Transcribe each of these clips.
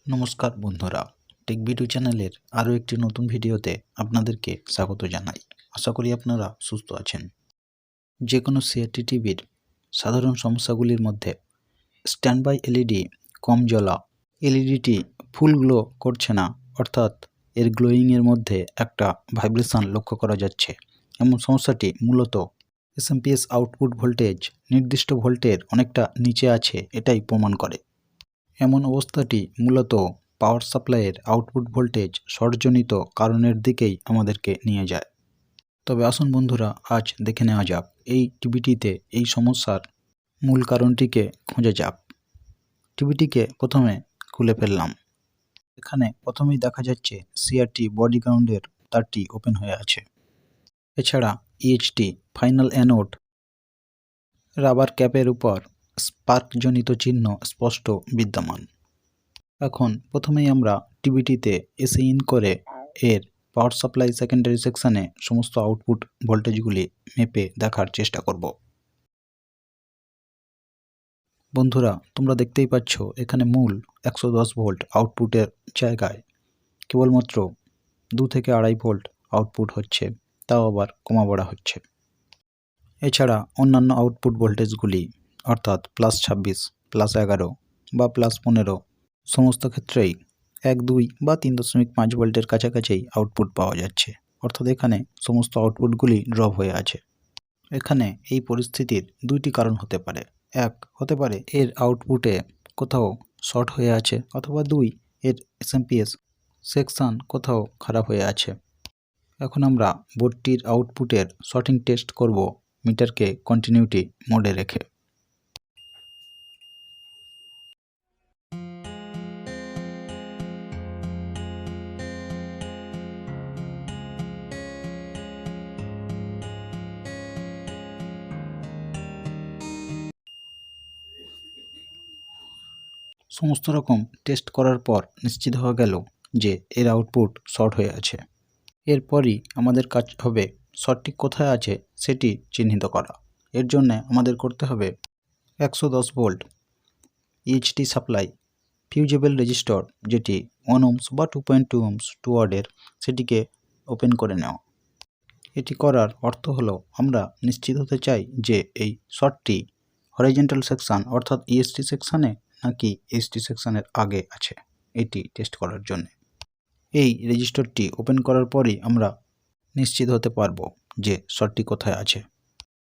নমস্কার বন্ধুরা, take video চ্যানেলের আরও একটি নতুন ভিডিওতে আপনাদেরকে স্বাগত জানাই। আশা করি আপনারা সুস্থ আছেন। যে কোনো CRT টিভির সাধারণ সমস্যাগুলির মধ্যে স্ট্যান্ড বাই এলইডি কম জ্বলা, এলইডিটি ফুল গ্লো করছে না, অর্থাৎ এর গ্লোয়িংয়ের মধ্যে একটা ভাইব্রেশন লক্ষ্য করা যাচ্ছে, এমন সমস্যাটি মূলত এসএমপিএস আউটপুট ভোল্টেজ নির্দিষ্ট ভোল্টের অনেকটা নিচে আছে এটাই প্রমাণ করে। এমন অবস্থাটি মূলত পাওয়ার সাপ্লাইয়ের আউটপুট ভোল্টেজ শর্টজনিত কারণের দিকেই আমাদেরকে নিয়ে যায়। তবে আসুন বন্ধুরা, আজ দেখে নেওয়া যাক এই টিভিটিতে এই সমস্যার মূল কারণটিকে খোঁজা যাক। টিভিটিকে প্রথমে খুলে ফেললাম। এখানে প্রথমেই দেখা যাচ্ছে CRT বডি গ্রাউন্ডের তারটি ওপেন হয়ে আছে। এছাড়া EHT ফাইনাল অ্যানোড রাবার ক্যাপের উপর স্পার্কজনিত চিহ্ন স্পষ্ট বিদ্যমান। এখন প্রথমেই আমরা টিভিটিতে এসি ইন করে এর পাওয়ার সাপ্লাই সেকেন্ডারি সেকশানে সমস্ত আউটপুট ভোল্টেজগুলি মেপে দেখার চেষ্টা করব। বন্ধুরা, তোমরা দেখতেই পাচ্ছ এখানে মূল 110 ভোল্ট আউটপুটের জায়গায় কেবলমাত্র 2 থেকে 2.5 ভোল্ট আউটপুট হচ্ছে, তাও আবার কমা বাড়া হচ্ছে। এছাড়া অন্যান্য আউটপুট ভোল্টেজগুলি অর্থাৎ +26, +11 বা +15 সমস্ত ক্ষেত্রেই 1, 2 বা 3.5 ভোল্টের কাছাকাছি আউটপুট পাওয়া যাচ্ছে, অর্থাৎ এখানে সমস্ত আউটপুটগুলি ড্রপ হয়ে আছে। এখানে এই পরিস্থিতির দুইটি কারণ হতে পারে। এক হতে পারে এর আউটপুটে কোথাও শর্ট হয়ে আছে, অথবা 2 এর এসএমপিএস সেকশন কোথাও খারাপ হয়ে আছে। এখন আমরা বোর্ডটির আউটপুটের শর্টিং টেস্ট করব মিটারকে কন্টিনিউটি মোডে রেখে। সমস্ত রকম টেস্ট করার পর নিশ্চিত হয়ে গেল যে এর আউটপুট শর্ট হয়ে আছে। এরপরই আমাদের কাজ হবে শর্টটি কোথায় আছে সেটি চিহ্নিত করা। এর জন্য আমাদের করতে হবে 110 volt EHT supply fusible resistor, যেটি 1 ohms বা 2.2 ohms 2 ওয়াটের, সেটিকে ওপেন করে নেওয়া। এটি করার অর্থ হলো আমরা নিশ্চিত হতে চাই যে এই শর্টটি হরাইজন্টাল সেকশন অর্থাৎ EST সেকশানে নাকি ST সেকশানের আগে আছে, এটি টেস্ট করার জন্য। এই রেজিস্টরটি ওপেন করার পরই আমরা নিশ্চিত হতে পারবো যে শর্টটি কোথায় আছে।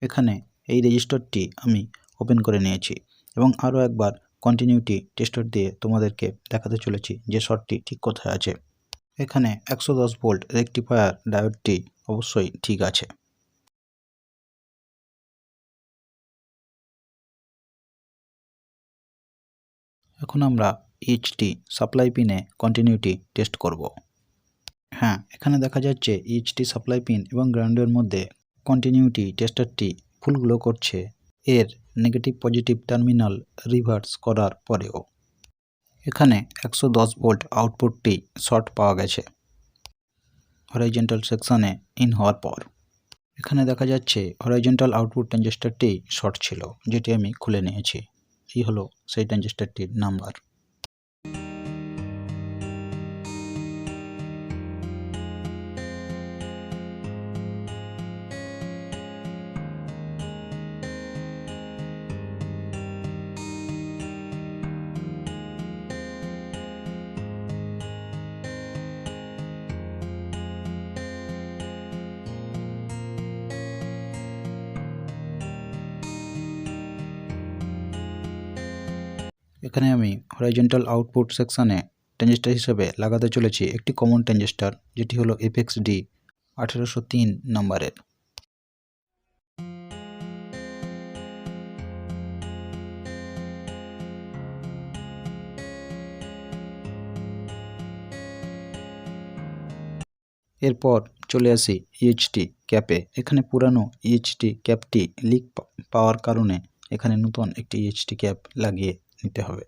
এখানে এই রেজিস্টরটি আমি ওপেন করে নিয়েছি এবং আরও একবার কন্টিনিউটি টেস্টার দিয়ে তোমাদেরকে দেখাতে চলেছি যে শর্টটি ঠিক কোথায় আছে। এখানে 110 ভোল্ট রেকটিফায়ার ডায়োডটি অবশ্যই ঠিক আছে। এখন আমরা EHT সাপ্লাই পিনে কন্টিনিউটি টেস্ট করব। হ্যাঁ, এখানে দেখা যাচ্ছে EHT সাপ্লাই পিন এবং গ্রাউন্ডের মধ্যে কন্টিনিউটি টেস্টারটি ফুল গ্লো করছে এর নেগেটিভ পজিটিভ টার্মিনাল রিভার্স করার পরেও। এখানে 110 ভোল্ট আউটপুটটি শর্ট পাওয়া গেছে হরাইজন্টাল সেকশানে ইন হওয়ার পর। এখানে দেখা যাচ্ছে হরাইজন্টাল আউটপুট ট্রানজিস্টারটি শর্ট ছিল, যেটি আমি খুলে নিয়েছি। এই হলো সেই ট্রানজিস্টারটির নাম্বার। এখানে আমি হরাইজন্টাল আউটপুট সেকশানে ট্রানজিস্টার হিসেবে লাগাতে চলেছি একটি কমন ট্রানজিস্টার, যেটি হলো FXD 1803 নম্বরের। এরপর চলে আসি EHT ক্যাপে। এখানে পুরানো EHT ক্যাপটি লিক পাওয়ার কারণে এখানে নতুন একটি EHT ক্যাপ লাগিয়ে নিতে হবে।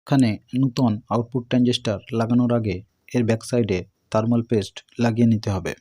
এখানে নতুন আউটপুট ট্রানজিস্টর লাগানোর আগে এর ব্যাক সাইডে থার্মাল পেস্ট লাগিয়ে নিতে হবে।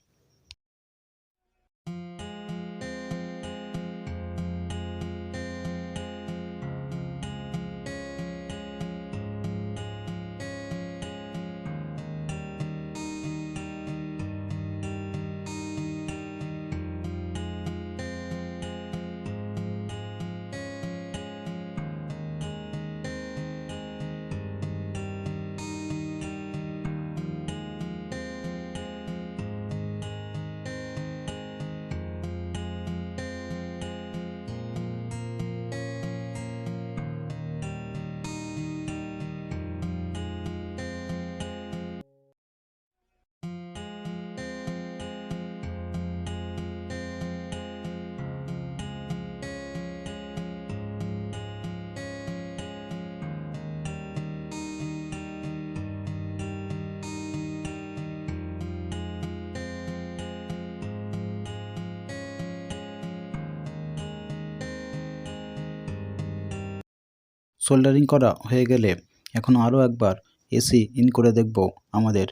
সোল্ডারিং করা হয়ে গেলে এখন আরও একবার এসি ইন করে দেখব আমাদের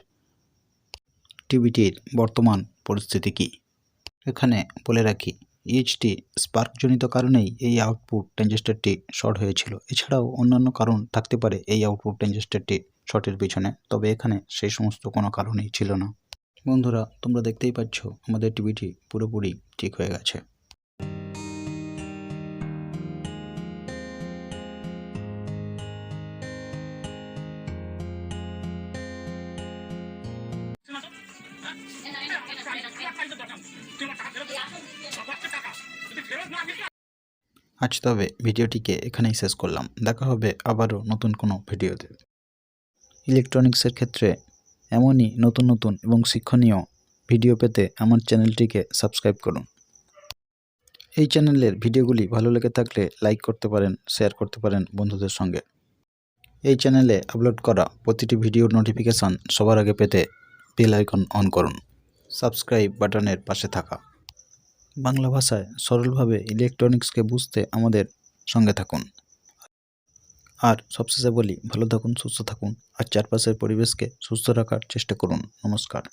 টিভিটির বর্তমান পরিস্থিতি কী। এখানে বলে রাখি, ইএইচটি স্পার্কজনিত কারণেই এই আউটপুট ট্রানজিস্টরটি শর্ট হয়েছিল। এছাড়াও অন্যান্য কারণ থাকতে পারে এই আউটপুট ট্রানজিস্টরটি শর্টের পিছনে, তবে এখানে সেই সমস্ত কোনো কারণেই ছিল না। বন্ধুরা, তোমরা দেখতেই পাচ্ছ আমাদের টিভিটি পুরোপুরি ঠিক হয়ে গেছে। আজ তবে ভিডিওটিকে এখানেই শেষ করলাম। দেখা হবে আবারও নতুন কোনো ভিডিওতে। ইলেকট্রনিক্সের ক্ষেত্রে এমনই নতুন নতুন এবং শিক্ষণীয় ভিডিও পেতে আমার চ্যানেলটিকে সাবস্ক্রাইব করুন। এই চ্যানেলের ভিডিওগুলি ভালো লেগে থাকলে লাইক করতে পারেন, শেয়ার করতে পারেন বন্ধুদের সঙ্গে। এই চ্যানেলে আপলোড করা প্রতিটি ভিডিওর নোটিফিকেশান সবার আগে পেতে বেল আইকন অন করুন। সাবস্ক্রাইব বাটনের পাশে থাকা বাংলা ভাষায় সরলভাবে ইলেকট্রনিক্সকে বুঝতে আমাদের সঙ্গে থাকুন। আর সবশেষে বলি, ভালো থাকুন, সুস্থ থাকুন আর চারপাশের পরিবেশকে সুস্থ রাখার চেষ্টা করুন। নমস্কার।